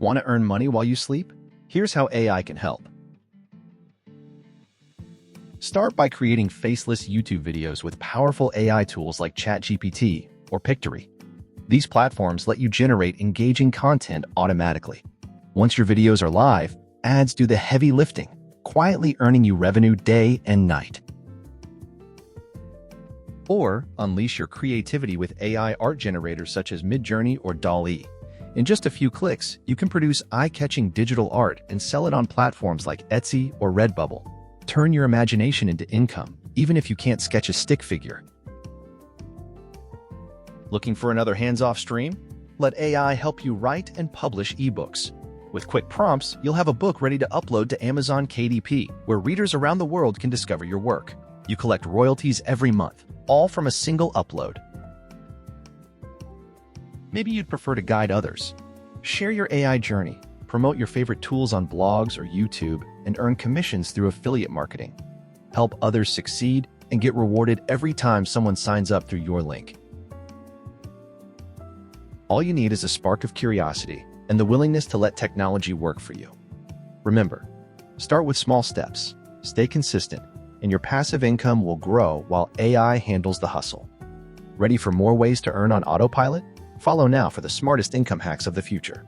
Want to earn money while you sleep? Here's how AI can help. Start by creating faceless YouTube videos with powerful AI tools like ChatGPT or Pictory. These platforms let you generate engaging content automatically. Once your videos are live, ads do the heavy lifting, quietly earning you revenue day and night. Or unleash your creativity with AI art generators such as Midjourney or DALL-E. In just a few clicks, you can produce eye-catching digital art and sell it on platforms like Etsy or Redbubble. Turn your imagination into income, even if you can't sketch a stick figure. Looking for another hands-off stream? Let AI help you write and publish ebooks. With quick prompts, you'll have a book ready to upload to Amazon KDP, where readers around the world can discover your work. You collect royalties every month, all from a single upload. Maybe you'd prefer to guide others. Share your AI journey, promote your favorite tools on blogs or YouTube, and earn commissions through affiliate marketing. Help others succeed and get rewarded every time someone signs up through your link. All you need is a spark of curiosity and the willingness to let technology work for you. Remember, start with small steps, stay consistent, and your passive income will grow while AI handles the hustle. Ready for more ways to earn on autopilot? Follow now for the smartest income hacks of the future.